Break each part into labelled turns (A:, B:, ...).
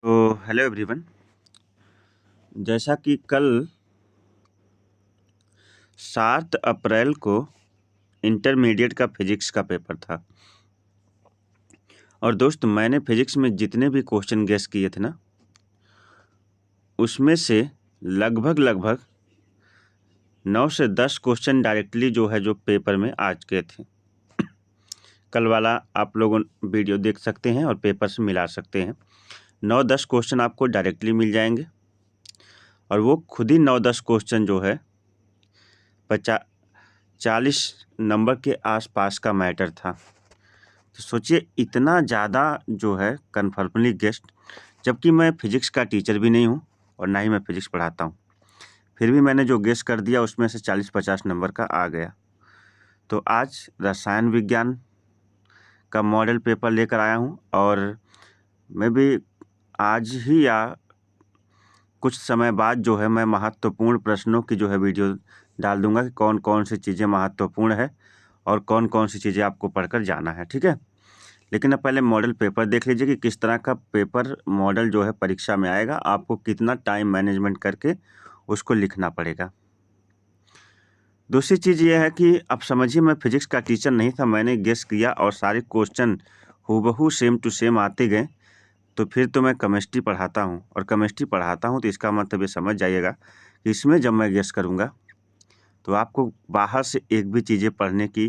A: तो hello everyone. जैसा कि कल 7 अप्रैल को इंटरमीडिएट का फिजिक्स का पेपर था और दोस्त मैंने फिजिक्स में जितने भी क्वेश्चन गेस किए थे ना, उसमें से लगभग 9 से 10 क्वेश्चन डायरेक्टली जो पेपर में आ चुके थे। कल वाला आप लोग वीडियो देख सकते हैं और पेपर से मिला सकते हैं। 9-10 क्वेश्चन आपको डायरेक्टली मिल जाएंगे और वो खुद ही 9-10 क्वेश्चन जो है 40 नंबर के आसपास का मैटर था। तो सोचिए इतना ज़्यादा जो है कन्फर्मली गेस्ट, जबकि मैं फिजिक्स का टीचर भी नहीं हूँ और ना ही मैं फिजिक्स पढ़ाता हूँ, फिर भी मैंने जो गेस कर दिया उसमें से 40-50 नंबर का आ गया। तो आज रसायन विज्ञान का मॉडल पेपर लेकर आया हूँ और मैं भी आज ही या कुछ समय बाद जो है मैं महत्वपूर्ण प्रश्नों की जो है वीडियो डाल दूँगा कि कौन कौन सी चीज़ें महत्वपूर्ण है और कौन कौन सी चीज़ें आपको पढ़कर जाना है, ठीक है। लेकिन अब पहले मॉडल पेपर देख लीजिए कि किस तरह का पेपर मॉडल जो है परीक्षा में आएगा, आपको कितना टाइम मैनेजमेंट करके उसको लिखना पड़ेगा। दूसरी चीज़ ये है कि अब समझिए मैं फिजिक्स का टीचर नहीं था, मैंने गेस किया और सारे क्वेश्चन हूबहू सेम टू सेम आते गए, तो फिर तो मैं केमिस्ट्री पढ़ाता हूँ और केमिस्ट्री पढ़ाता हूँ तो इसका मतलब ये समझ जाइएगा कि इसमें जब मैं गेस करूँगा तो आपको बाहर से एक भी चीज़ें पढ़ने की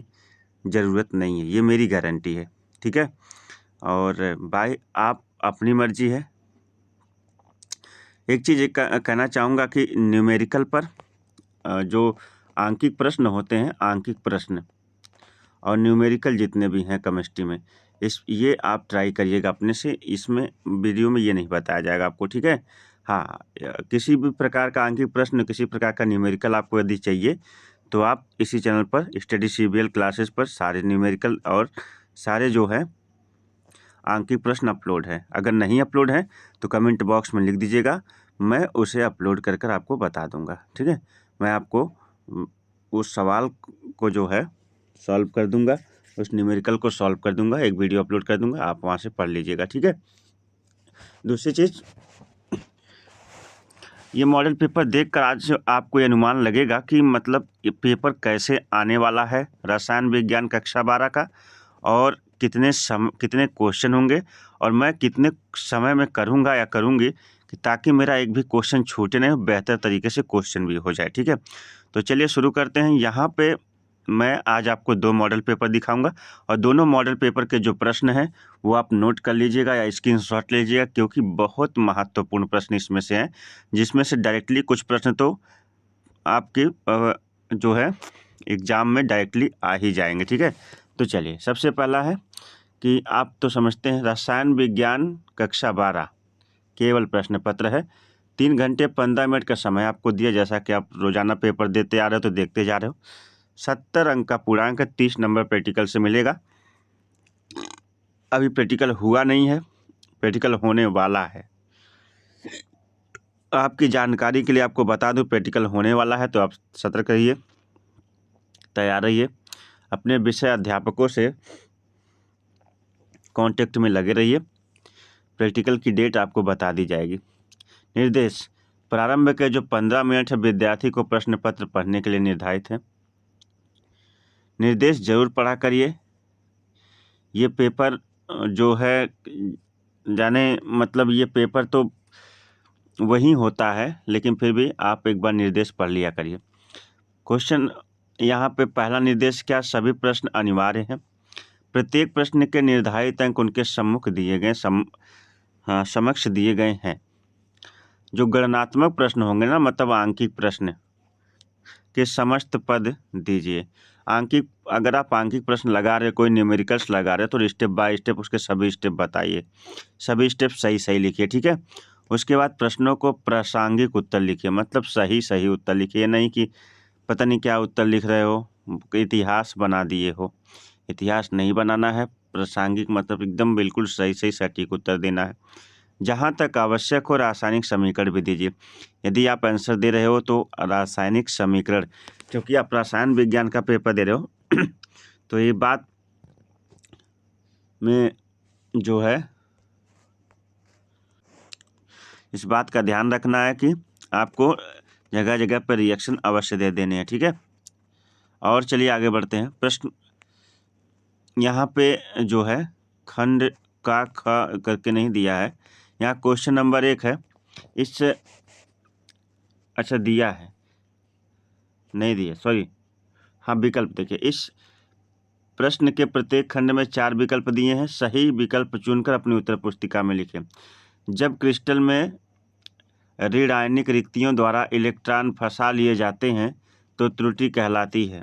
A: ज़रूरत नहीं है, ये मेरी गारंटी है, ठीक है। और भाई आप अपनी मर्जी है। एक चीज़ कहना चाहूँगा कि न्यूमेरिकल पर जो आंकिक प्रश्न होते हैं, आंकिक प्रश्न और न्यूमेरिकल जितने भी हैं केमिस्ट्री में, ये आप ट्राई करिएगा अपने से। इसमें वीडियो में ये नहीं बताया जाएगा आपको, ठीक है। हाँ, किसी भी प्रकार का आंकिक प्रश्न, किसी प्रकार का न्यूमेरिकल आपको यदि चाहिए तो आप इसी चैनल पर स्टडी सीबीएल क्लासेस पर सारे न्यूमेरिकल और सारे जो है आंकिक प्रश्न अपलोड है। अगर नहीं अपलोड है तो कमेंट बॉक्स में लिख दीजिएगा, मैं उसे अपलोड कर कर आपको बता दूंगा, ठीक है। मैं आपको उस सवाल को जो है सॉल्व कर दूंगा, उस न्यूमेरिकल को सॉल्व कर दूंगा, एक वीडियो अपलोड कर दूंगा, आप वहाँ से पढ़ लीजिएगा, ठीक है। दूसरी चीज़, ये मॉडल पेपर देखकर आज आपको ये अनुमान लगेगा कि मतलब ये पेपर कैसे आने वाला है रसायन विज्ञान कक्षा 12 का, और कितने क्वेश्चन होंगे और मैं कितने समय में करूँगा या करूँगी कि ताकि मेरा एक भी क्वेश्चन छूटे नहीं, बेहतर तरीके से क्वेश्चन भी हो जाए, ठीक है। तो चलिए शुरू करते हैं। यहाँ पे मैं आज आपको 2 मॉडल पेपर दिखाऊंगा और दोनों मॉडल पेपर के जो प्रश्न हैं वो आप नोट कर लीजिएगा या स्क्रीनशॉट लीजिएगा, क्योंकि बहुत महत्वपूर्ण प्रश्न इसमें से हैं, जिसमें से डायरेक्टली कुछ प्रश्न तो आपके जो है एग्ज़ाम में डायरेक्टली आ ही जाएंगे, ठीक है। तो चलिए, सबसे पहला है कि आप तो समझते हैं रसायन विज्ञान कक्षा 12 केवल प्रश्न पत्र है। 3 घंटे 15 मिनट का समय आपको दिया, जैसा कि आप रोजाना पेपर देते आ रहे हो तो देखते जा रहे हो। 70 अंक का पूर्णांक, 30 नंबर प्रैक्टिकल से मिलेगा। अभी प्रैक्टिकल हुआ नहीं है, प्रैक्टिकल होने वाला है। आपकी जानकारी के लिए आपको बता दूं, प्रैक्टिकल होने वाला है तो आप सतर्क रहिए, तैयार रहिए, अपने विषय अध्यापकों से कांटेक्ट में लगे रहिए। प्रैक्टिकल की डेट आपको बता दी जाएगी। निर्देश, प्रारंभ के जो 15 मिनट है विद्यार्थी को प्रश्न पत्र पढ़ने के लिए निर्धारित है। निर्देश जरूर पढ़ा करिए। ये पेपर जो है जाने मतलब ये पेपर तो वही होता है, लेकिन फिर भी आप एक बार निर्देश पढ़ लिया करिए। क्वेश्चन यहाँ पे पहला निर्देश क्या, सभी प्रश्न अनिवार्य हैं। प्रत्येक प्रश्न के निर्धारित अंक उनके सम्मुख दिए गए समक्ष दिए गए हैं। जो गणनात्मक प्रश्न होंगे ना, मतलब आंकिक प्रश्न के समस्त पद दीजिए। आंकिक, अगर आप आंकिक प्रश्न लगा रहे, कोई न्यूमेरिकल्स लगा रहे तो स्टेप बाय स्टेप उसके सभी स्टेप बताइए, सभी स्टेप सही सही लिखिए, ठीक है। उसके बाद प्रश्नों को प्रासंगिक उत्तर लिखिए, मतलब सही सही उत्तर लिखिए, नहीं कि पता नहीं क्या उत्तर लिख रहे हो, इतिहास बना दिए हो। इतिहास नहीं बनाना है, प्रासंगिक मतलब एकदम बिल्कुल सही सही सटीक उत्तर देना है। जहाँ तक आवश्यक हो रासायनिक समीकरण भी दीजिए। यदि आप आंसर दे रहे हो तो रासायनिक समीकरण, क्योंकि आप रसायन विज्ञान का पेपर दे रहे हो तो ये बात में जो है इस बात का ध्यान रखना है कि आपको जगह जगह पर रिएक्शन अवश्य दे देने हैं, ठीक है। और चलिए आगे बढ़ते हैं। प्रश्न यहाँ पे जो है खंड का ख करके नहीं दिया है, यहाँ क्वेश्चन नंबर 1 है। इस अच्छा दिया है, नहीं दिया, सॉरी। हाँ, विकल्प देखिए, इस प्रश्न के प्रत्येक खंड में 4 विकल्प दिए हैं। सही विकल्प चुनकर अपनी उत्तर पुस्तिका में लिखें। जब क्रिस्टल में ऋण आयनिक रिक्तियों द्वारा इलेक्ट्रॉन फंसा लिए जाते हैं तो त्रुटि कहलाती है।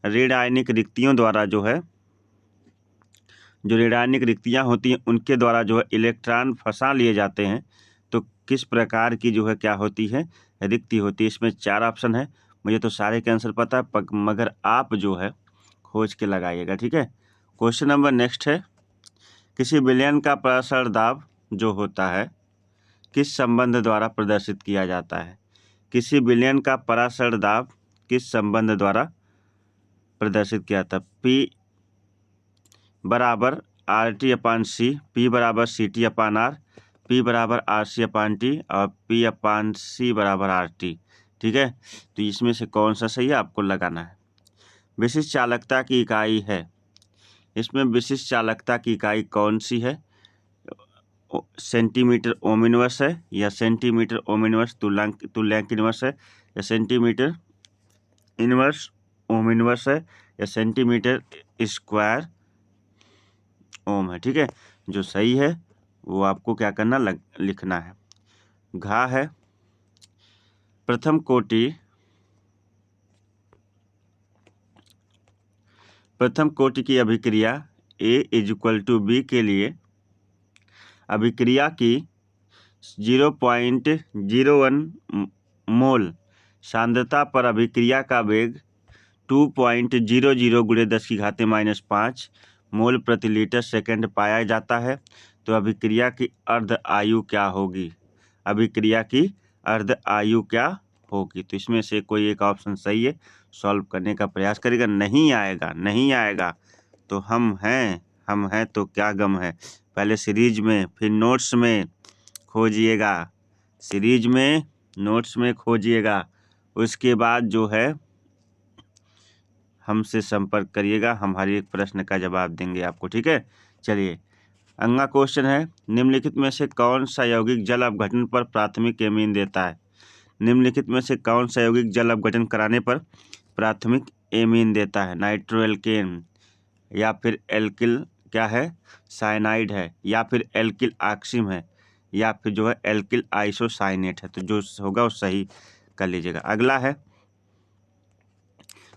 A: ऋण आयनिक रिक्तियों द्वारा जो है, जो ऋण आयनिक रिक्तियाँ होती हैं उनके द्वारा जो है इलेक्ट्रॉन फंसा लिए जाते हैं तो किस प्रकार की जो है क्या होती है, रिक्ति होती है। इसमें 4 ऑप्शन है। मुझे तो सारे के आंसर पता है, मगर आप जो है खोज के लगाइएगा, ठीक है। क्वेश्चन नंबर नेक्स्ट है, किसी विलयन का प्रसारण दाब जो होता है किस संबंध द्वारा प्रदर्शित किया जाता है। किसी विलयन का परासरण दाब किस संबंध द्वारा प्रदर्शित किया जाता है। P बराबर RT/C, P बराबर CT/R, P बराबर RC/T और P/C बराबर RT, ठीक है। तो इसमें से कौन सा सही है आपको लगाना है। विशिष्ट चालकता की इकाई है, इसमें विशिष्ट चालकता की इकाई कौन सी है। सेंटीमीटर ओम इनवर्स है या सेंटीमीटर ओम इनवर्स तुल्यांक इनवर्स है या सेंटीमीटर इनवर्स ओम इनवर्स है या सेंटीमीटर स्क्वायर ओम है, ठीक है। जो सही है वो आपको क्या करना लिखना है। घा है, प्रथम कोटि की अभिक्रिया A=B के लिए अभिक्रिया की 0.01 मोल सांद्रता पर अभिक्रिया का वेग 2.00 × 10⁻⁵ मोल प्रति लीटर सेकंड पाया जाता है तो अभिक्रिया की अर्ध आयु क्या होगी। अभिक्रिया की अर्ध आयु क्या होगी। तो इसमें से कोई एक ऑप्शन सही है, सॉल्व करने का प्रयास करेगा। नहीं आएगा तो हम हैं तो क्या गम है। पहले सीरीज में फिर नोट्स में खोजिएगा, सीरीज में नोट्स में खोजिएगा, उसके बाद जो है हमसे संपर्क करिएगा, हम हर एक प्रश्न का जवाब देंगे आपको, ठीक है। चलिए अगला क्वेश्चन है, निम्नलिखित में से कौन सा यौगिक जल अपघटन पर प्राथमिक एमीन देता है। निम्नलिखित में से कौन सा यौगिक जल अपघटन कराने पर प्राथमिक एमीन देता है। नाइट्रोएल्केन या फिर एल्किल क्या है साइनाइड है या फिर एल्किल ऑक्सिम है या फिर जो है एल्किल आइसोसाइनेट है। तो जो होगा वो सही कर लीजिएगा। अगला है,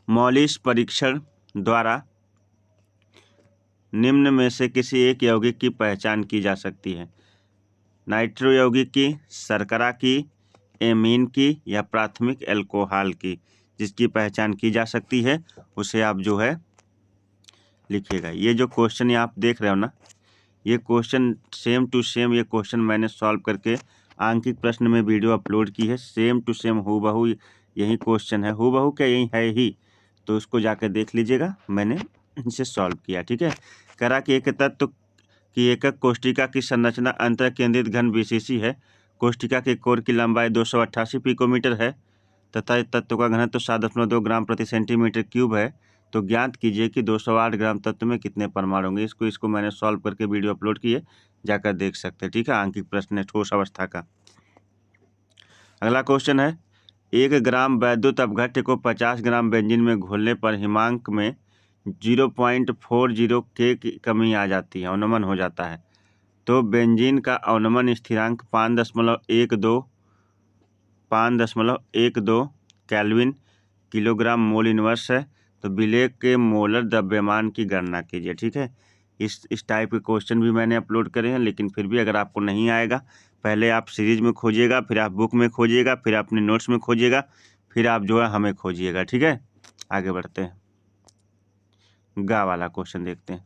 A: मॉलिस परीक्षण द्वारा निम्न में से किसी एक यौगिक की पहचान की जा सकती है। नाइट्रो यौगिक की, शर्करा की, एमीन की या प्राथमिक एल्कोहल की। जिसकी पहचान की जा सकती है उसे आप जो है लिखिएगा। ये जो क्वेश्चन ये आप देख रहे हो ना, ये क्वेश्चन सेम टू सेम ये क्वेश्चन मैंने सॉल्व करके आंकिक प्रश्न में वीडियो अपलोड की है। सेम टू सेम हूबहू यही क्वेश्चन है, हूबहू क्या यही है ही, तो उसको जाकर देख लीजिएगा, मैंने इसे सॉल्व किया, ठीक है। करा कि एक तत्व की एकक कोष्ठिका की संरचना अंतर केंद्रित घन BCC है। कोष्ठिका के कोर की लंबाई 288 पिकोमीटर है तथा इस तत्व का घनत्व 7.2 ग्राम प्रति सेंटीमीटर क्यूब है। तो ज्ञात कीजिए कि 208 ग्राम तत्व में कितने परमाणु होंगे। इसको मैंने सॉल्व करके वीडियो अपलोड की है, जाकर देख सकते हैं, ठीक है। आंकिक प्रश्न है ठोस अवस्था का। अगला क्वेश्चन है, 1 ग्राम वैद्युत अपघट्य को 50 ग्राम बेंजीन में घोलने पर हिमांक में 0.40 K की कमी आ जाती है, अवनमन हो जाता है। तो बेंजीन का अवनमन स्थिरांक 5.12 केल्विन किलोग्राम मोल इनवर्स है। तो विलेय के मोलर द्रव्यमान की गणना कीजिए, ठीक है। इस टाइप के क्वेश्चन भी मैंने अपलोड करे हैं, लेकिन फिर भी अगर आपको नहीं आएगा, पहले आप सीरीज में खोजिएगा, फिर आप बुक में खोजिएगा, फिर अपने नोट्स में खोजिएगा, फिर आप जो है हमें खोजिएगा, ठीक है। आगे बढ़ते हैं, गा वाला क्वेश्चन देखते हैं।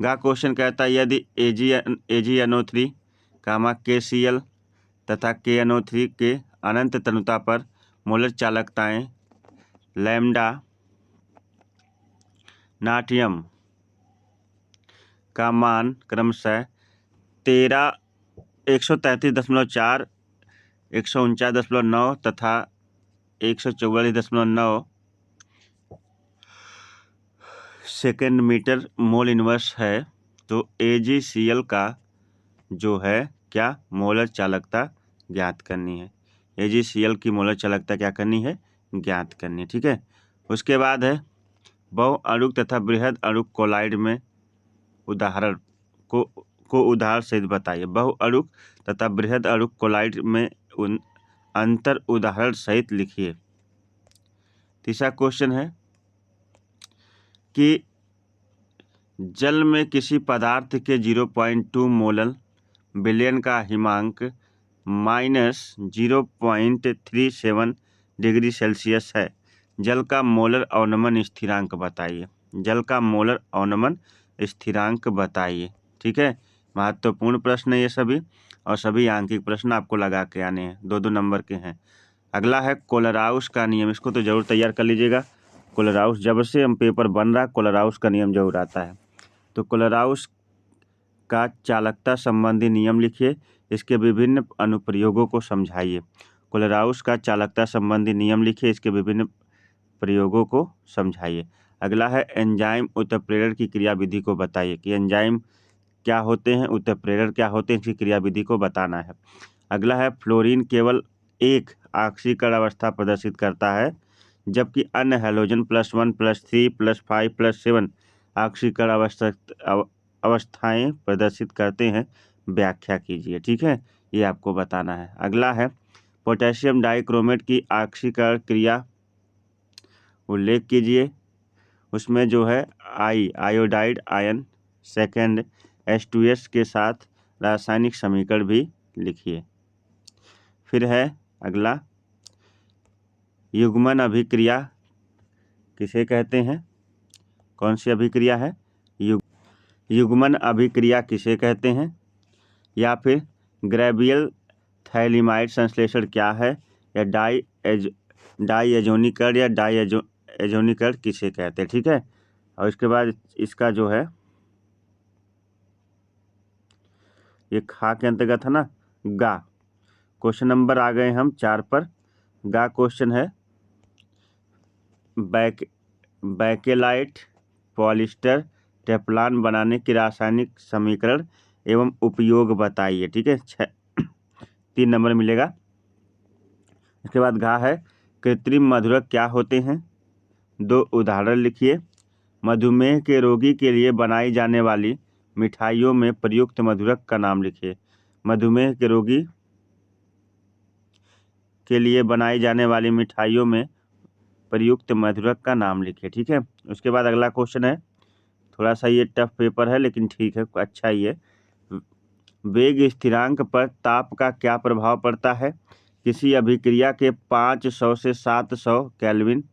A: गा क्वेश्चन कहता है, यदि AgNO3 KCl तथा KNO3 के अनंत तनुता पर मोलर चालकताएं लैम्डा नाट्यम का मान क्रमशः 13 133.4, 149.9 तथा 144.9 सेकेंड मीटर मोल इनवर्स है। तो AgCl का जो है क्या मोलर चालकता ज्ञात करनी है। AgCl की मोलर चालकता क्या करनी है, ज्ञात करनी है। ठीक है, उसके बाद है बहु अणुक तथा बृहद अणुक कोलाइड में उदाहरण को उदाहरण सहित बताइए। बहु अणुक तथा बृहद अणुक कोलाइड में अंतर उदाहरण सहित लिखिए। तीसरा क्वेश्चन है कि जल में किसी पदार्थ के 0.2 मोलर विलयन का हिमांक -0.37 डिग्री सेल्सियस है। जल का मोलर अवनमन स्थिरांक बताइए। जल का मोलर अवनमन स्थिरांक बताइए। ठीक है, महत्वपूर्ण प्रश्न है ये सभी, और सभी आंकिक प्रश्न आपको लगा के आने हैं, 2-2 नंबर के हैं। अगला है कोलराउस का नियम, इसको तो जरूर तैयार कर लीजिएगा। कोलराउस, जब से हम पेपर बन रहा कोलराउस का नियम जरूर आता है। तो कोलराउस का चालकता संबंधी नियम लिखिए, इसके विभिन्न अनुप्रयोगों को समझाइए। कोलराउस का चालकता संबंधी नियम लिखिए, इसके विभिन्न प्रयोगों को समझाइए। अगला है एंजाइम उत्प्रेरक की क्रियाविधि को बताइए कि एंजाइम क्या होते हैं, उत्प्रेरक क्या होते हैं, इसकी क्रियाविधि को बताना है। अगला है फ्लोरीन केवल एक ऑक्सीकरण अवस्था प्रदर्शित करता है, जबकि अन्य हैलोजन +1 +3 +5 +7 ऑक्सीकरण अवस्थाएं प्रदर्शित करते हैं। व्याख्या कीजिए। ठीक है, ये आपको बताना है। अगला है पोटेशियम डाइक्रोमेट की ऑक्सीकरण क्रिया उल्लेख कीजिए। उसमें जो है आयोडाइड आयन सेकेंड H2S के साथ रासायनिक समीकरण भी लिखिए। फिर है अगला युग्मन अभिक्रिया किसे कहते हैं, कौन सी अभिक्रिया है, युग्मन अभिक्रिया किसे कहते हैं, या फिर ग्रेवियल थैलिमाइड संश्लेषण क्या है, या डाईएजोनीकरण या डाईएजोनीकरण किसे कहते हैं। ठीक है, और इसके बाद इसका जो है ये खा के अंतर्गत है ना, गा। क्वेश्चन नंबर आ गए हम 4 पर। गा क्वेश्चन है बैकेलाइट पॉलिस्टर टेफ्लॉन बनाने की रासायनिक समीकरण एवं उपयोग बताइए। ठीक है, 3 नंबर मिलेगा। इसके बाद घा है कृत्रिम मधुरक क्या होते हैं, 2 उदाहरण लिखिए। मधुमेह के रोगी के लिए बनाई जाने वाली मिठाइयों में प्रयुक्त मधुरक का नाम लिखिए। मधुमेह के रोगी के लिए बनाई जाने वाली मिठाइयों में प्रयुक्त मधुरक का नाम लिखिए। ठीक है, उसके बाद अगला क्वेश्चन है, थोड़ा सा ये टफ पेपर है लेकिन ठीक है, अच्छा ही है। वेग स्थिरांक पर ताप का क्या प्रभाव पड़ता है। किसी अभिक्रिया के 500 से 700 केल्विन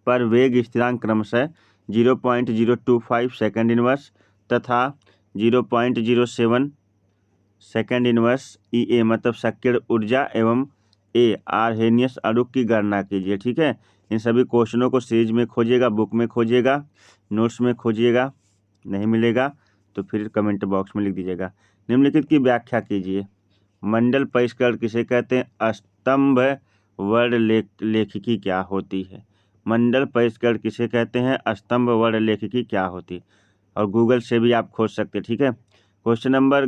A: पर वेग स्थिरांक क्रमशः 0.025 सेकेंड इनवर्स तथा 0.07 सेकेंड इनवर्स EA मतलब सक्रिय ऊर्जा एवं आर्हेनियस अणु की गणना कीजिए। ठीक है, इन सभी क्वेश्चनों को सीरीज में खोजिएगा, बुक में खोजिएगा, नोट्स में खोजिएगा, नहीं मिलेगा तो फिर कमेंट बॉक्स में लिख दीजिएगा। निम्नलिखित की व्याख्या कीजिए। मंडल परिष्करण किसे कहते हैं, स्तंभ वर्ण लेखिकी क्या होती है। मंडल परिष्करण किसे कहते हैं, स्तंभ वर्ण लेखिकी क्या होती है, और गूगल से भी आप खोज सकते हैं। ठीक है, क्वेश्चन नंबर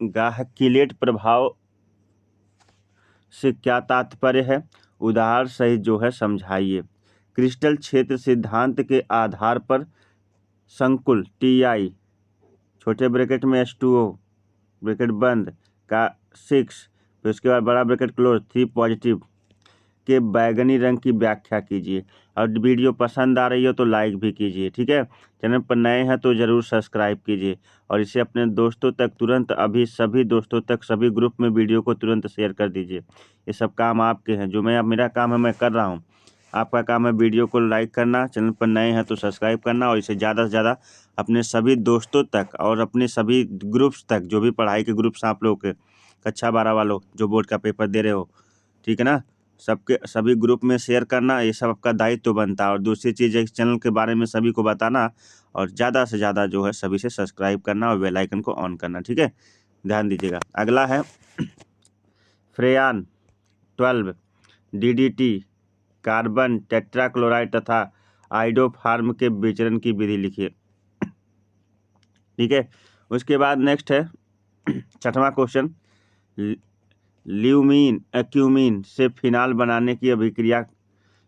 A: गाहकीलेट प्रभाव से क्या तात्पर्य है, उदाहरण सहित जो है समझाइए। क्रिस्टल क्षेत्र सिद्धांत के आधार पर संकुल Ti छोटे ब्रैकेट में H2O ब्रैकेट बंद का 6, फिर उसके बाद बड़ा ब्रैकेट क्लोज 3 पॉजिटिव के बैगनी रंग की व्याख्या कीजिए। और वीडियो पसंद आ रही हो तो लाइक भी कीजिए। ठीक है, चैनल पर नए हैं तो ज़रूर सब्सक्राइब कीजिए, और इसे अपने दोस्तों तक तुरंत अभी सभी दोस्तों तक सभी ग्रुप में वीडियो को तुरंत शेयर कर दीजिए। ये सब काम आपके हैं, जो मेरा काम है मैं कर रहा हूँ। आपका काम है वीडियो को लाइक करना, चैनल पर नए हैं तो सब्सक्राइब करना, और इसे ज़्यादा से ज़्यादा अपने सभी दोस्तों तक और अपने सभी ग्रुप्स तक, जो भी पढ़ाई के ग्रुप्स आप लोग के कक्षा 12 वालों जो बोर्ड का पेपर दे रहे हो, ठीक है ना, सभी ग्रुप में शेयर करना, ये सब आपका दायित्व बनता है। और दूसरी चीज़, इस चैनल के बारे में सभी को बताना और ज़्यादा से ज़्यादा जो है सभी से सब्सक्राइब करना और बेल आइकन को ऑन करना, ठीक है, ध्यान दीजिएगा। अगला है फ्रेयान 12 DDT, कार्बन टेट्राक्लोराइड तथा आइडोफार्म के विचरण की विधि लिखिए, ठीक है। उसके बाद नेक्स्ट है 6वां क्वेश्चन, ल्यूमीन एक्यूमीन से फिनाल बनाने की अभिक्रिया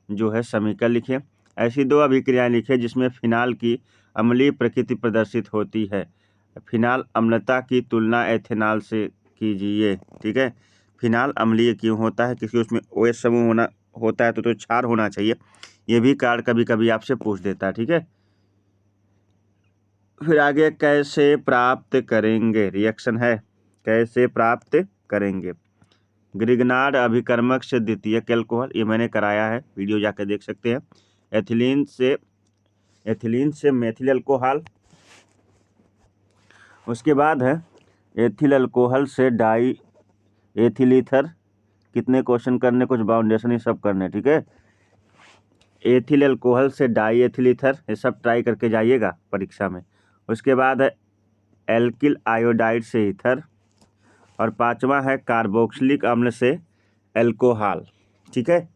A: जो है समीकरण लिखिए। ऐसी 2 अभिक्रियाएं लिखिए जिसमें फिनाल की अम्लीय प्रकृति प्रदर्शित होती है। फिनाल अम्लता की तुलना एथेनॉल से कीजिए, ठीक है। फिनाल अम्लीय क्यों होता है? क्योंकि उसमें OH समूह होता है तो क्षार होना चाहिए। ये भी कार्ड कभी कभी आपसे पूछ देता है, ठीक है। फिर आगे कैसे प्राप्त करेंगे, रिएक्शन है कैसे प्राप्त करेंगे। ग्रिग्नार्ड अभिकर्मक से द्वितीयक एल्कोहल, ये मैंने कराया है, वीडियो जाकर देख सकते हैं। एथिलीन से मेथिल अल्कोहल। उसके बाद है एथिल अल्कोहल से डाई एथिल ईथर। कितने क्वेश्चन करने, कुछ बाउंडेशन ही सब करने, ठीक है। एथिल अल्कोहल से डाई एथिल ईथर, ये सब ट्राई करके जाइएगा परीक्षा में। उसके बाद है एल्किल आयोडाइड से ईथर। और 5वां है कार्बोक्सिलिक अम्ल से एल्कोहल, ठीक है।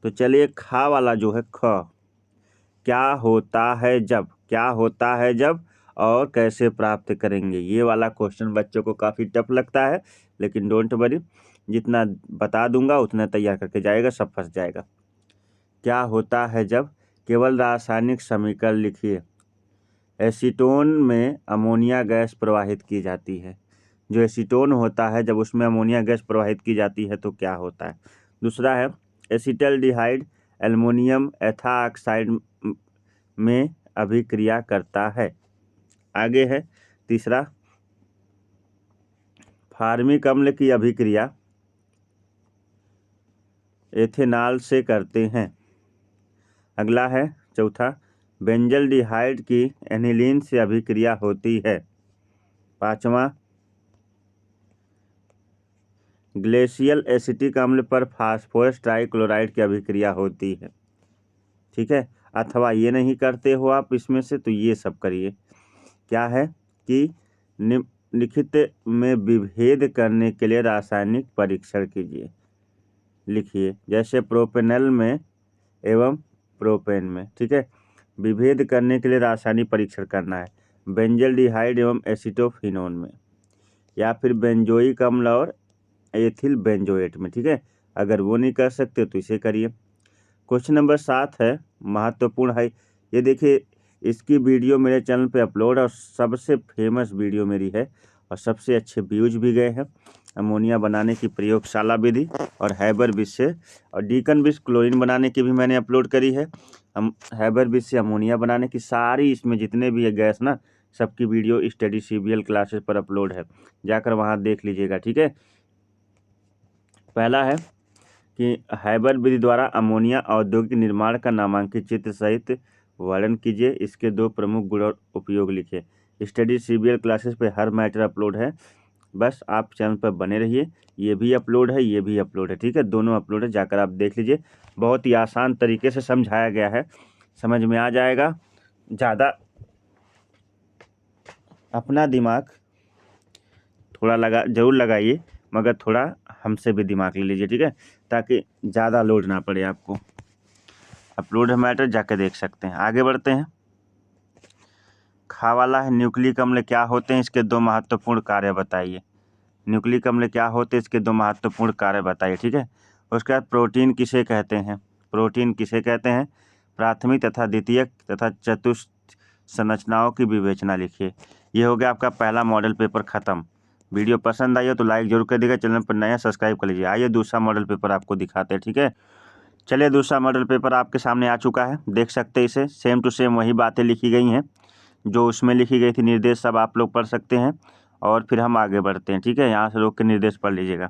A: तो चलिए खा वाला जो है ख, क्या होता है जब और कैसे प्राप्त करेंगे, ये वाला क्वेश्चन बच्चों को काफ़ी टफ लगता है, लेकिन डोंट वरी, जितना बता दूंगा उतना तैयार करके जाएगा, सब फंस जाएगा। क्या होता है जब, केवल रासायनिक समीकरण लिखिए। एसीटोन में अमोनिया गैस प्रवाहित की जाती है। जो एसीटोन होता है जब उसमें अमोनिया गैस प्रवाहित की जाती है तो क्या होता है। दूसरा है एसिटल्डिहाइड एल्युमिनियम एथाऑक्साइड में अभिक्रिया करता है। आगे है तीसरा, फार्मिक अम्ल की अभिक्रिया एथेनॉल से करते हैं। अगला है चौथा, बेंजल्डिहाइड की एनिलीन से अभिक्रिया होती है। 5वां, ग्लेशियल एसिटिक अम्ल पर फास्फोरस ट्राइक्लोराइड की अभिक्रिया होती है, ठीक है। अथवा ये नहीं करते हो आप इसमें से तो ये सब करिए। क्या है कि निम्नलिखित में विभेद करने के लिए रासायनिक परीक्षण कीजिए, लिखिए। जैसे प्रोपेनल में एवं प्रोपेन में, ठीक है। विभेद करने के लिए रासायनिक परीक्षण करना है बेंजल्डिहाइड एवं एसिटोफिनोन में, या फिर बेंजोइक अम्ल और एथिल बेंजोएट में, ठीक है। अगर वो नहीं कर सकते तो इसे करिए। क्वेश्चन नंबर 7 है, महत्वपूर्ण है। ये देखिए, इसकी वीडियो मेरे चैनल पे अपलोड और सबसे फेमस वीडियो मेरी है और सबसे अच्छे व्यूज भी गए हैं। अमोनिया बनाने की प्रयोगशाला विधि और हैबर विष से और डीकन विष क्लोरीन बनाने की भी मैंने अपलोड करी है। हम हैबर विष से अमोनिया बनाने की सारी, इसमें जितने भी है गैस ना, सबकी वीडियो स्टडी CBL क्लासेस पर अपलोड है, जाकर वहाँ देख लीजिएगा, ठीक है। पहला है कि हैबर विधि द्वारा अमोनिया औद्योगिक निर्माण का नामांकित चित्र सहित वर्णन कीजिए। इसके 2 प्रमुख गुण और उपयोग लिखिए। स्टडी CBL क्लासेस पे हर मैटर अपलोड है, बस आप चैनल पर बने रहिए। ये भी अपलोड है, ये भी अपलोड है, ठीक है, दोनों अपलोड है, जाकर आप देख लीजिए। बहुत ही आसान तरीके से समझाया गया है, समझ में आ जाएगा। ज़्यादा अपना दिमाग थोड़ा जरूर लगाइए, मगर थोड़ा हमसे भी दिमाग ले लीजिए, ठीक है, ताकि ज़्यादा लोड ना पड़े आपको। अपलोड है मैटर, जाके देख सकते हैं। आगे बढ़ते हैं। खा वाला है न्यूक्लिक अम्ल क्या होते हैं, इसके 2 महत्वपूर्ण कार्य बताइए। न्यूक्लिक अम्ल क्या होते हैं, इसके 2 महत्वपूर्ण कार्य बताइए, ठीक है। उसके बाद प्रोटीन किसे कहते हैं, प्रोटीन किसे कहते हैं। प्राथमिक तथा द्वितीयक तथा चतुष्ट संरचनाओं की विवेचना लिखिए। ये हो गया आपका पहला मॉडल पेपर खत्म। वीडियो पसंद आई हो तो लाइक जरूर कर दीजिएगा, चैनल पर नया सब्सक्राइब कर लीजिए। आइए दूसरा मॉडल पेपर आपको दिखाते हैं, ठीक है। चलिए, दूसरा मॉडल पेपर आपके सामने आ चुका है, देख सकते हैं इसे। सेम टू सेम वही बातें लिखी गई हैं जो उसमें लिखी गई थी, निर्देश सब आप लोग पढ़ सकते हैं। और फिर हम आगे बढ़ते हैं, ठीक है। यहाँ से रोक के निर्देश पढ़ लीजिएगा।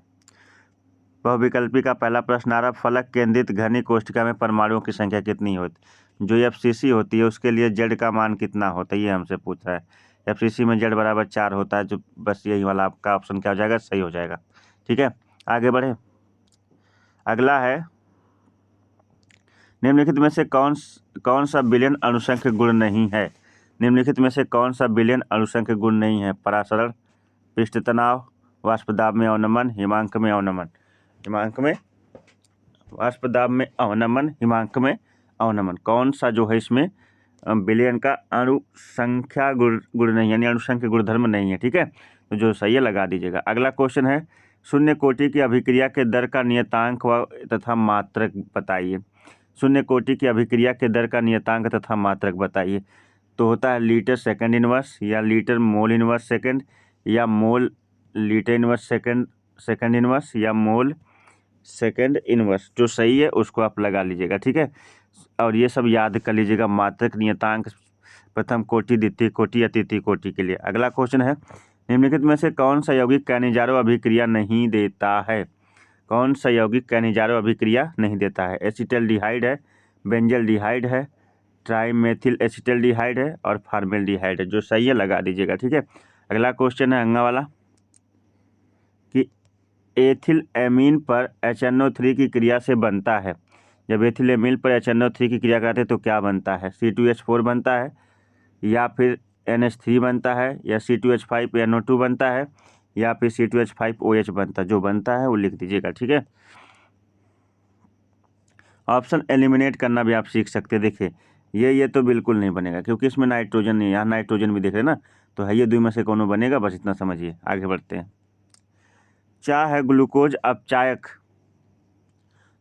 A: बहुविकल्पी का पहला प्रश्न आ रहा, फलक केंद्रित घनी कोष्ठिका में परमाणुओं की संख्या कितनी होती। जो FCC होती है उसके लिए Z का मान कितना होता है, ये हमसे पूछ रहा है। FCC में Z बराबर 4 होता है, जो बस यही वाला आपका ऑप्शन क्या हो जाएगा, सही हो जाएगा, ठीक है। आगे बढ़े। अगला है निम्नलिखित में से कौन सा विलयन अणुसंख्य गुण नहीं है? निम्नलिखित में से कौन सा विलयन अणुसंख्य गुण नहीं है? परासरण, पृष्ठ तनाव, वाष्पदाब में अवनमन, हिमांक में अवनमन। वाष्पदाब में अवनमन, हिमांक में अवनमन, कौन सा जो है इसमें विलयन का अणुसंख्या गुण नहीं, यानी अणुसंख्य गुणधर्म नहीं है। ठीक है, तो जो सही है लगा दीजिएगा। अगला क्वेश्चन है, शून्य कोटि की अभिक्रिया के दर का नियतांक व तथा मात्रक बताइए। शून्य कोटि की अभिक्रिया के दर का नियतांक तथा मात्रक बताइए। तो होता है लीटर सेकंड इनवर्स, या लीटर मोल इनवर्स सेकंड, या mole litre inverse second inverse, या मोल सेकंड इनवर्स। जो सही है उसको आप लगा लीजिएगा। ठीक है, और ये सब याद कर लीजिएगा। मात्रक, नियतांक प्रथम कोटि, द्वितीय कोटि या तृतीय कोटि के लिए। अगला क्वेश्चन है, निम्नलिखित में से कौन सा यौगिक कैनिजारो अभिक्रिया नहीं देता है? कौन सा यौगिक कैनिजारो अभिक्रिया नहीं देता है? एसिटल्डिहाइड है, बेंजल्डिहाइड है, ट्राइमेथिल एसिटल्डिहाइड है और फॉर्मेल्डिहाइड है। जो सही है लगा दीजिएगा। ठीक है, अगला क्वेश्चन है अंगा वाला कि एथिल एमीन पर HNO3 की क्रिया से बनता है। जब एथिल एमीन पर HNO3 की क्रिया करते हैं तो क्या बनता है? C2H4 बनता है, या फिर NH3 बनता है, या C2H5NO2 बनता है, या फिर C2H5OH बनता है। जो बनता है वो लिख दीजिएगा। ठीक है, ऑप्शन एलिमिनेट करना भी आप सीख सकते हैं। देखिए ये तो बिल्कुल नहीं बनेगा क्योंकि इसमें नाइट्रोजन नहीं है। यहाँ नाइट्रोजन भी देख रहे हैं ना, तो है ये दो में से कौन बनेगा, बस इतना समझिए। आगे बढ़ते हैं। चाय है ग्लूकोज अपचायक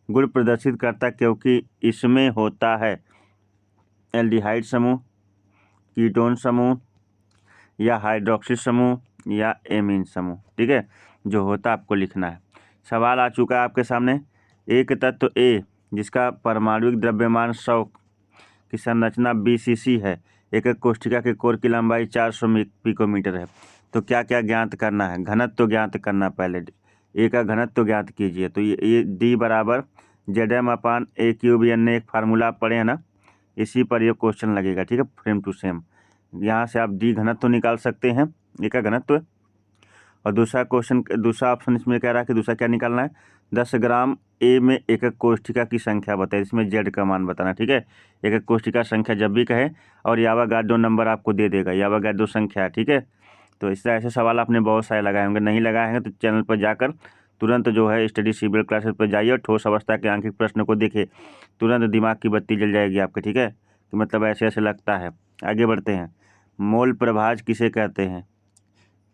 A: गुण प्रदर्शित करता क्योंकि इसमें होता है एल्डिहाइड समूह, कीटोन समूह, या हाइड्रोक्सिल समूह, या एमीन समूह। ठीक है, जो होता आपको लिखना है। सवाल आ चुका है आपके सामने। एक तत्व A जिसका परमाणुिक द्रव्यमान 100 की संरचना BCC है, एक कोष्ठिका के कोर की लंबाई 400 पिकोमीटर है, तो क्या क्या ज्ञात करना है? घनत्व ज्ञात करना। पहले A का घनत्व ज्ञात कीजिए। तो ये D बराबर Zm/A³, एक फार्मूला पढ़े हैं ना, इसी पर ये क्वेश्चन लगेगा। ठीक है, सेम टू सेम। यहाँ से आप D घनत्व निकाल सकते हैं, A का घनत्व। और दूसरा ऑप्शन इसमें कह रहा है कि दूसरा क्या निकालना है? 10 ग्राम A में एकक कोष्ठिका की संख्या बताए, इसमें Z का मान बताना। ठीक है, एकक कोष्ठिका संख्या जब भी कहे, और यावागाड्रो नंबर आपको दे देगा, यावागाड्रो संख्या। ठीक है, तो इस तरह ऐसे सवाल आपने बहुत सारे लगाए होंगे। नहीं लगाए हैं तो चैनल पर जाकर तुरंत जो है स्टडी सिविल क्लासेस पर जाइए और ठोस अवस्था के आंकिक प्रश्न को देखिए, तुरंत दिमाग की बत्ती जल जाएगी आपके। ठीक है, तो मतलब ऐसे ऐसे लगता है। आगे बढ़ते हैं। मोल प्रभाज किसे कहते हैं?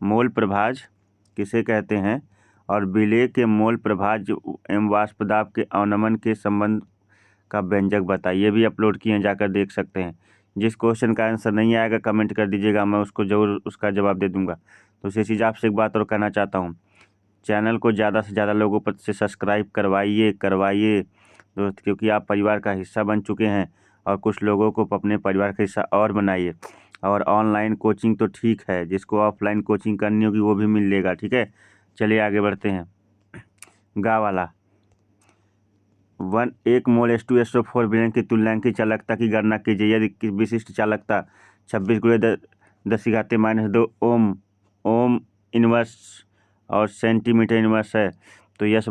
A: मोल प्रभाज किसे कहते हैं? और विलेय के मोल प्रभाज एवं वाष्पदाब के अवनमन के संबंध का व्यंजक बताइए। भी अपलोड किए हैं, जाकर देख सकते हैं। जिस क्वेश्चन का आंसर नहीं आएगा कमेंट कर दीजिएगा, मैं उसको जरूर उसका जवाब दे दूंगा। तो इसी चीज़ आपसे एक बात और कहना चाहता हूँ, चैनल को ज़्यादा से ज़्यादा लोगों पर से सब्सक्राइब करवाइए दोस्त, क्योंकि आप परिवार का हिस्सा बन चुके हैं, और कुछ लोगों को अपने परिवार का हिस्सा और बनाइए। और ऑनलाइन कोचिंग तो ठीक है, जिसको ऑफलाइन कोचिंग करनी होगी वो भी मिल लेगा। ठीक है, चलिए आगे बढ़ते हैं। गा वाला 1 मोल H2SO4 विलयन की तुल्यांकीय चालकता की गणना कीजिए। यदि विशिष्ट चालकता 26×10⁻² ओम इनवर्स और सेंटीमीटर इनवर्स है, तो यश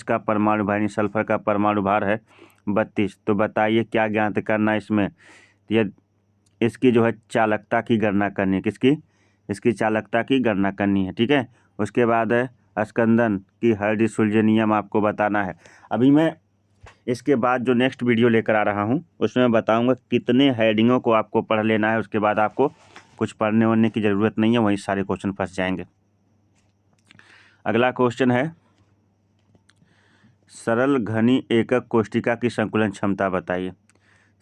A: का परमाणु भार, यानी सल्फर का परमाणु भार है 32। तो बताइए क्या ज्ञात करना है इसमें? इसकी जो है चालकता की गणना करनी है। किसकी? इसकी चालकता की गणना करनी है। ठीक है, उसके बाद है स्कंदन की हर्ट्ज नियम आपको बताना है। अभी मैं इसके बाद जो नेक्स्ट वीडियो लेकर आ रहा हूँ उसमें मैं बताऊंगा कितने हेडिंगों को आपको पढ़ लेना है। उसके बाद आपको कुछ पढ़ने वढ़ने की ज़रूरत नहीं है, वहीं सारे क्वेश्चन फंस जाएंगे। अगला क्वेश्चन है, सरल घनी एकक कोष्ठिका की संकुलन क्षमता बताइए।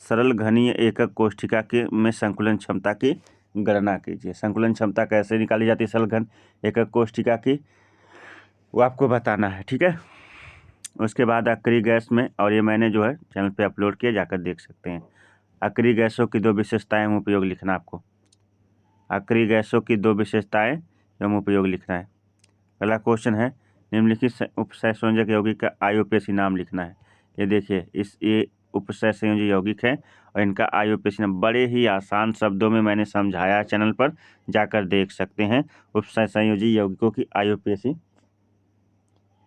A: सरल घनीय एकक कोष्ठिका के में संकुलन क्षमता की गणना कीजिए। संकुलन क्षमता कैसे निकाली जाती है सरल घन एकक कोष्ठिका की, वो आपको बताना है। ठीक है, उसके बाद अक्रिय गैस में, और ये मैंने जो है चैनल पे अपलोड किया, जाकर देख सकते हैं। अक्रिय गैसों की 2 विशेषताएं एवं उपयोग लिखना आपको। अक्रिय गैसों की 2 विशेषताएं एवं उपयोग लिखना है। अगला क्वेश्चन है, निम्नलिखित उपसय संयोजक यौगिक का IUPAC नाम लिखना है। ये देखिए ये उपसय संयोजक यौगिक है और इनका IUPAC नाम बड़े ही आसान शब्दों में मैंने समझाया, चैनल पर जाकर देख सकते हैं। उपसय संयोजी यौगिकों की IUPAC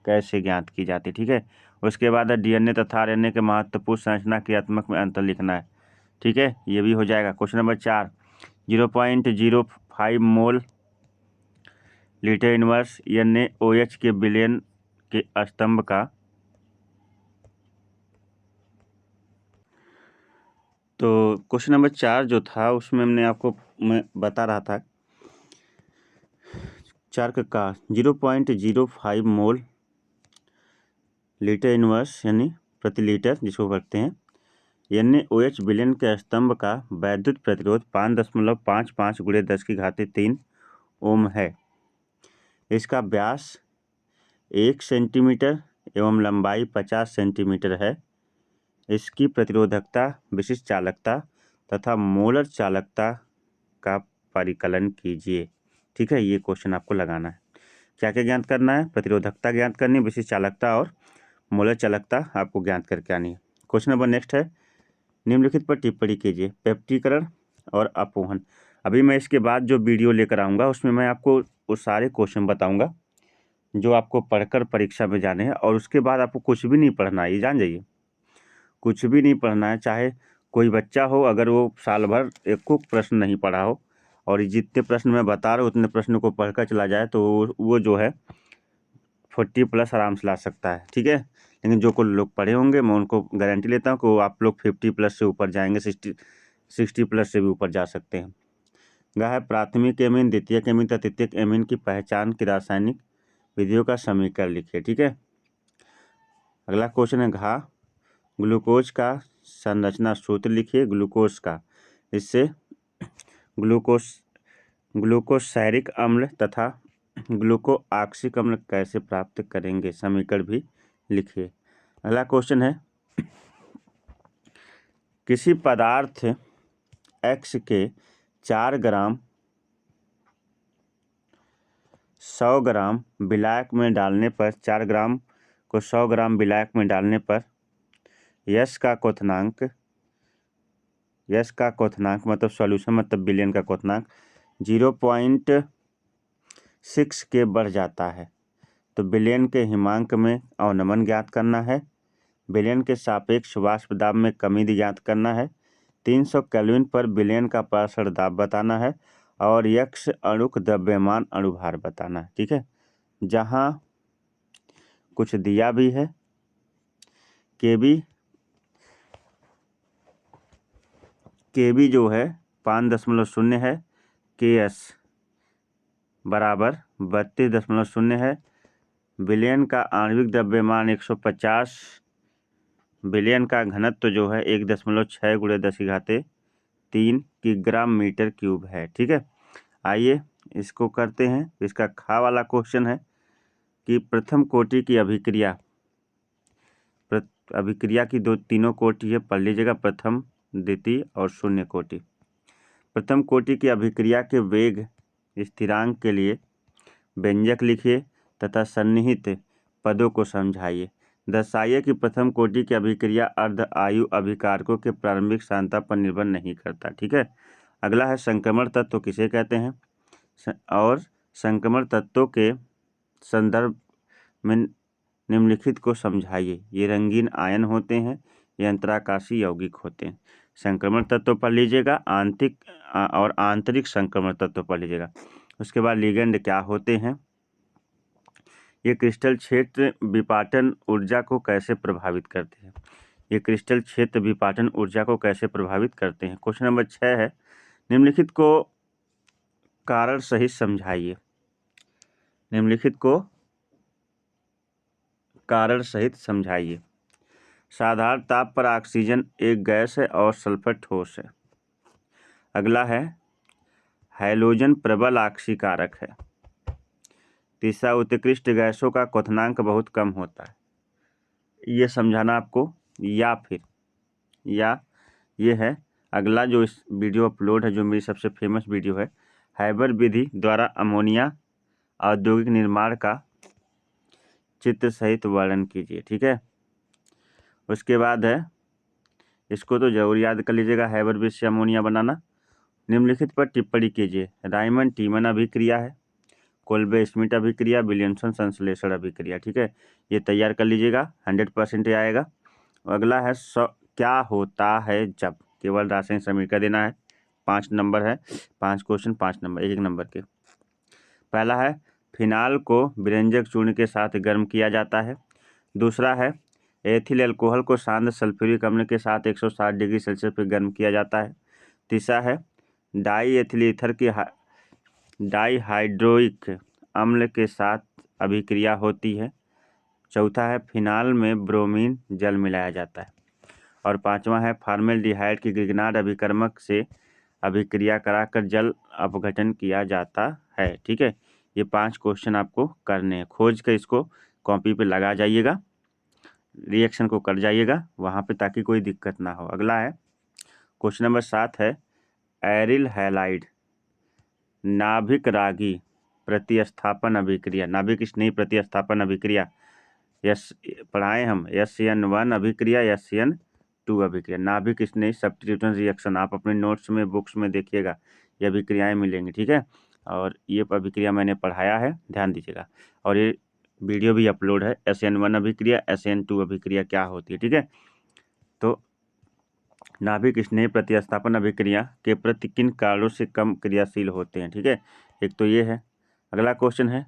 A: कैसे ज्ञात की जाती है। ठीक है, उसके बाद है डीएनए तथा आरएनए के महत्वपूर्ण संरचना क्रियात्मक में अंतर लिखना है। ठीक है, ये भी हो जाएगा। Question number 4, 0.05 mole litre inverse NaOH के विलयन के स्तंभ का, तो क्वेश्चन नंबर 4 जो था उसमें मैं बता रहा था 4 का 0.05 मोल लीटर इनवर्स यानी प्रति लीटर जिसको करते हैं NaOH विलयन के स्तंभ का वैद्युत प्रतिरोध 5.55 × 10³ ओम है। इसका व्यास 1 सेंटीमीटर एवं लंबाई 50 सेंटीमीटर है। इसकी प्रतिरोधकता, विशिष्ट चालकता तथा मोलर चालकता का परिकलन कीजिए। ठीक है, ये क्वेश्चन आपको लगाना है। क्या क्या ज्ञात करना है? प्रतिरोधकता ज्ञात करनी, विशिष्ट चालकता और मोलर चालकता आपको ज्ञात करके आनी है। क्वेश्चन नंबर नेक्स्ट है, निम्नलिखित पर टिप्पणी कीजिए। पेप्टीकरण और अपोहन। अभी मैं इसके बाद जो वीडियो लेकर आऊँगा उसमें मैं आपको वो सारे क्वेश्चन बताऊँगा जो आपको पढ़कर परीक्षा में जाने हैं, और उसके बाद आपको कुछ भी नहीं पढ़ना है, ये जान जाइए। कुछ भी नहीं पढ़ना है, चाहे कोई बच्चा हो, अगर वो साल भर एक को प्रश्न नहीं पढ़ा हो और जितने प्रश्न मैं बता रहा हूँ उतने प्रश्न को पढ़कर चला जाए तो वो जो है 40+ आराम से ला सकता है। ठीक है, लेकिन जो को लोग पढ़े होंगे मैं उनको गारंटी लेता हूँ कि आप लोग 50+ से ऊपर जाएंगे, 60+ से भी ऊपर जा सकते हैं। है प्राथमिक एमीन, द्वितीयक एमीन तथा तृतीयक एमीन की पहचान की रासायनिक विधियों का समीकरण लिखिए। ठीक है, अगला क्वेश्चन है घा ग्लूकोज का संरचना सूत्र लिखिए। ग्लूकोज का, इससे ग्लूकोसैरिक अम्ल तथा ग्लूकोऑक्सिक अम्ल कैसे प्राप्त करेंगे, समीकरण भी लिखिए। अगला क्वेश्चन है, किसी पदार्थ X के 4 ग्राम 100 ग्राम विलायक में डालने पर 4 ग्राम को 100 ग्राम विलायक में डालने पर यश का क्वथनांक मतलब सॉल्यूशन मतलब विलयन का क्वथनांक 0.6 के बढ़ जाता है। तो विलयन के हिमांक में अवनमन ज्ञात करना है। विलयन के सापेक्ष वाष्प दाब में कमी ज्ञात करना है। 300 केल्विन पर विलयन का पार्श्व दाब बताना है और यक्ष अणुक द्रव्यमान अणुभार बताना है। ठीक है, जहाँ कुछ दिया भी है, केबी जो है 5.0 है, KS बराबर 32.0 है। विलयन का आणविक द्रव्यमान 150, विलयन का घनत्व जो है 1.6 × 10³ किग्राम मीटर क्यूब है। ठीक है, आइए इसको करते हैं। इसका खा वाला क्वेश्चन है कि प्रथम कोटि की अभिक्रिया की तीनों कोटि है, पढ़ लीजिएगा, प्रथम, द्वितीय और शून्य कोटि। प्रथम कोटि की अभिक्रिया के वेग स्थिरांक के लिए व्यंजक लिखिए तथा सन्निहित पदों को समझाइए। दर्शाइए कि प्रथम कोटि की अभिक्रिया अर्ध आयु अभिकारकों के प्रारंभिक सांद्रता पर निर्भर नहीं करता। ठीक है, अगला है संक्रमण तत्व किसे कहते हैं, और संक्रमण तत्वों के संदर्भ में निम्नलिखित को समझाइए। ये रंगीन आयन होते हैं, ये अंतराकाशी यौगिक होते हैं। संक्रमण तत्व पढ़ लीजिएगा, आंतरिक संक्रमण तत्व पढ़ लीजिएगा। उसके बाद लिगेंड क्या होते हैं, ये क्रिस्टल क्षेत्र विपाटन ऊर्जा को कैसे प्रभावित करते हैं। ये क्रिस्टल क्षेत्र विपाटन ऊर्जा को कैसे प्रभावित करते हैं। क्वेश्चन नंबर 6 है, निम्नलिखित को कारण सहित समझाइए। निम्नलिखित को कारण सहित समझाइए। साधारण ताप पर ऑक्सीजन एक गैस है और सल्फर ठोस है। अगला है हैलोजन प्रबल ऑक्सीकारक है। तीसरा, उत्कृष्ट गैसों का क्वथनांक बहुत कम होता है। ये समझाना आपको, या ये है अगला जो इस वीडियो अपलोड है, जो मेरी सबसे फेमस वीडियो है, हैबर विधि द्वारा अमोनिया औद्योगिक निर्माण का चित्र सहित वर्णन कीजिए। ठीक है, उसके बाद है, इसको तो जरूर याद कर लीजिएगा, हैबर विधि से अमोनिया बनाना। निम्नलिखित पर टिप्पणी कीजिए। रायमंड टीमन अभिक्रिया है, कोल्बे स्मिट अभिक्रिया, विलियमसन संश्लेषण अभिक्रिया। ठीक है, ये तैयार कर लीजिएगा, 100% आएगा। अगला है क्या होता है जब, केवल रासायनिक समीकरण देना है। 5 नंबर है, 5 क्वेश्चन, 5 नंबर, 1 नंबर के। पहला है फिनाल को विरंजक चूर्ण के साथ गर्म किया जाता है। दूसरा है एथिल अल्कोहल को शांत सल्फ्यूरिक अम्ल के साथ 160 डिग्री सेल्सियस पर गर्म किया जाता है। तीसरा है डाई एथिल ईथर की डाईहाइड्रोइक अम्ल के साथ अभिक्रिया होती है। चौथा है फिनाल में ब्रोमीन जल मिलाया जाता है। और पांचवा है फॉर्मेल्डिहाइड की ग्रिग्नार्ड अभिकर्मक से अभिक्रिया कराकर जल अपघटन किया जाता है। ठीक है, ये 5 क्वेश्चन आपको करने हैं, खोज कर इसको कॉपी पे लगा जाइएगा, रिएक्शन को कर जाइएगा वहाँ पे, ताकि कोई दिक्कत ना हो। अगला है क्वेश्चन नंबर 7 है एरिल हैलाइड नाभिक रागी प्रतिस्थापन अभिक्रिया, नाभिक स्नेही प्रतिस्थापन अभिक्रिया, पढ़ाएं हम SN1 अभिक्रिया, SN2 अभिक्रिया, नाभिक स्नेही सब्स्टिट्यूशन रिएक्शन। आप अपने नोट्स में, बुक्स में देखिएगा, ये अभिक्रियाएं मिलेंगी। ठीक है, और ये अभिक्रिया मैंने पढ़ाया है, ध्यान दीजिएगा। और ये वीडियो भी अपलोड है, SN1 अभिक्रिया, SN2 अभिक्रिया क्या होती है। ठीक है, तो नाभिक स्नेही प्रतिस्थापन अभिक्रिया के प्रति किन कारणों से कम क्रियाशील होते हैं। ठीक है, एक तो ये है। अगला क्वेश्चन है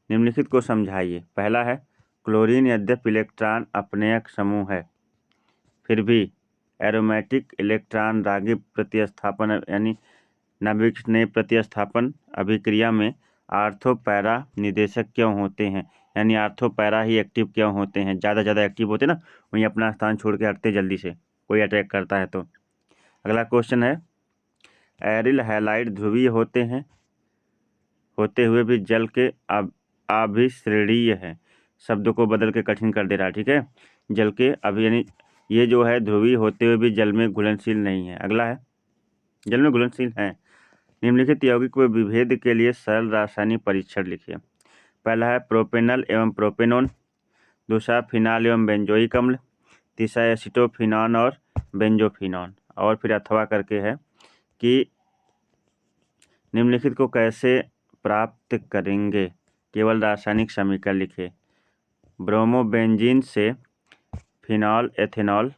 A: निम्नलिखित को समझाइए। पहला है क्लोरीन यद्यपि इलेक्ट्रॉन अपनयक समूह है, फिर भी एरोमेटिक इलेक्ट्रॉन रागी प्रतिस्थापन यानी नाभिक स्नेही प्रतिस्थापन अभिक्रिया में आर्थो पैरा निदेशक क्यों होते हैं, यानी आर्थो पैरा ही एक्टिव क्यों होते हैं, ज़्यादा एक्टिव होते हैं ना, वहीं अपना स्थान छोड़ के हटते जल्दी से, कोई अटैक करता है तो। अगला क्वेश्चन है एरिल हैलाइड ध्रुवीय होते हुए भी जल के अभिश्रेणीय है। शब्दों को बदल के कठिन कर दे रहा है। ठीक है, जल के अभी यानी ये जो है ध्रुवीय होते हुए भी जल में घुलनशील नहीं है। अगला है जल में घुलनशील है। निम्नलिखित यौगिक व विभेद के लिए सरल रासायनिक परीक्षण लिखिए। पहला है प्रोपेनल एवं प्रोपेनोन, दूसरा फिनाल एवं बेंजोइक अम्ल, तीसरा एसिटोफिनॉन और बेंजोफिनॉन, और फिर अथवा करके है कि निम्नलिखित को कैसे प्राप्त करेंगे, केवल रासायनिक समीकरण लिखिए। ब्रोमोबेंजीन से फिनॉल एथेनॉल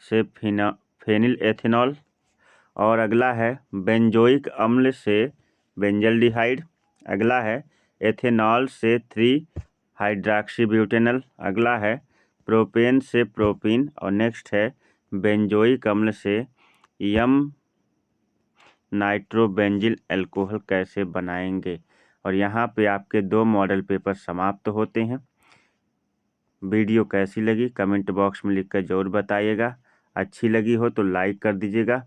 A: से फेनिल एथेनॉल, और अगला है बेंजोइक अम्ल से बेंजल्डिहाइड, अगला है एथेनॉल से 3 हाइड्रॉक्सी ब्यूटेनॉल, अगला है प्रोपेन से प्रोपीन, और नेक्स्ट है बेंजोइक अम्ल से यम नाइट्रोबेंजिल अल्कोहल कैसे बनाएंगे। और यहाँ पे आपके 2 मॉडल पेपर समाप्त होते हैं। वीडियो कैसी लगी कमेंट बॉक्स में लिखकर ज़रूर बताइएगा। अच्छी लगी हो तो लाइक कर दीजिएगा,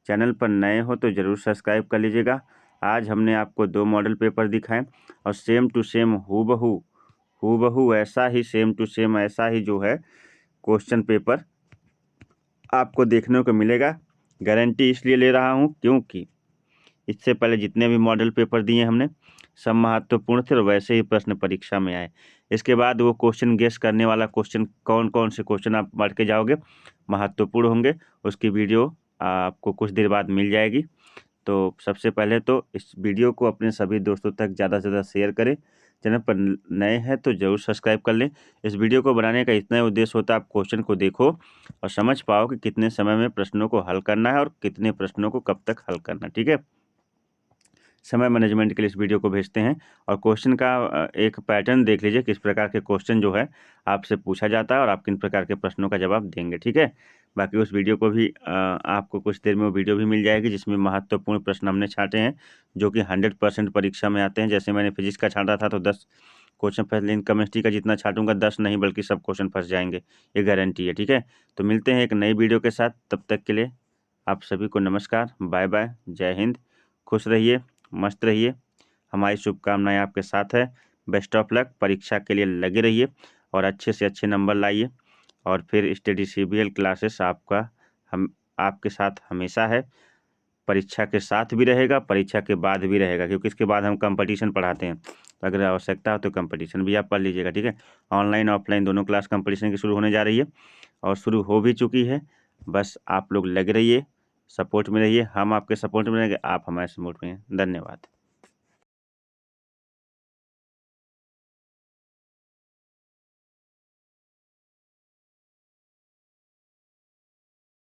A: चैनल पर नए हो तो ज़रूर सब्सक्राइब कर लीजिएगा। आज हमने आपको 2 मॉडल पेपर दिखाए और सेम टू सेम हूबहू ऐसा ही सेम टू सेम ऐसा ही जो है क्वेश्चन पेपर आपको देखने को मिलेगा। गारंटी इसलिए ले रहा हूँ क्योंकि इससे पहले जितने भी मॉडल पेपर दिए हमने सब महत्वपूर्ण थे और वैसे ही प्रश्न परीक्षा में आए। इसके बाद वो क्वेश्चन गेस करने वाला क्वेश्चन कौन कौन से क्वेश्चन आप पढ़ के जाओगे महत्वपूर्ण होंगे, उसकी वीडियो आपको कुछ देर बाद मिल जाएगी। तो सबसे पहले तो इस वीडियो को अपने सभी दोस्तों तक ज़्यादा से ज़्यादा शेयर करें। चैनल पर नए हैं तो ज़रूर सब्सक्राइब कर लें। इस वीडियो को बनाने का इतना उद्देश्य होता है आप क्वेश्चन को देखो और समझ पाओ कि कितने समय में प्रश्नों को हल करना है और कितने प्रश्नों को कब तक हल करना। ठीक है, समय मैनेजमेंट के लिए इस वीडियो को भेजते हैं। और क्वेश्चन का एक पैटर्न देख लीजिए, किस प्रकार के क्वेश्चन जो है आपसे पूछा जाता है और आप किन प्रकार के प्रश्नों का जवाब देंगे। ठीक है, बाकी उस वीडियो को भी आपको कुछ देर में वो वीडियो भी मिल जाएगी जिसमें महत्वपूर्ण प्रश्न हमने छांटे हैं जो कि 100% परीक्षा में आते हैं। जैसे मैंने फिजिक्स का छांटा था तो 10 क्वेश्चन फंस, लेकिन केमिस्ट्री का जितना छांटूंगा 10 नहीं बल्कि सब क्वेश्चन फंस जाएंगे, ये गारंटी है। ठीक है, तो मिलते हैं एक नई वीडियो के साथ, तब तक के लिए आप सभी को नमस्कार, बाय बाय, जय हिंद, खुश रहिए, मस्त रहिए। हमारी शुभकामनाएं आपके साथ है। बेस्ट ऑफ लक, परीक्षा के लिए लगे रहिए और अच्छे से अच्छे नंबर लाइए। और फिर स्टडी CBL क्लासेस हम आपके साथ हमेशा है, परीक्षा के साथ भी रहेगा, परीक्षा के बाद भी रहेगा, क्योंकि इसके बाद हम कंपटीशन पढ़ाते हैं, तो अगर आवश्यकता हो तो कंपटीशन भी आप पढ़ लीजिएगा। ठीक है, ऑनलाइन ऑफलाइन दोनों क्लास कंपटीशन की शुरू होने जा रही है और शुरू हो भी चुकी है। बस आप लोग लगे रहिए, सपोर्ट में रहिए, हम आपके सपोर्ट में रहेंगे, आप हमारे सपोर्ट में हैं। धन्यवाद।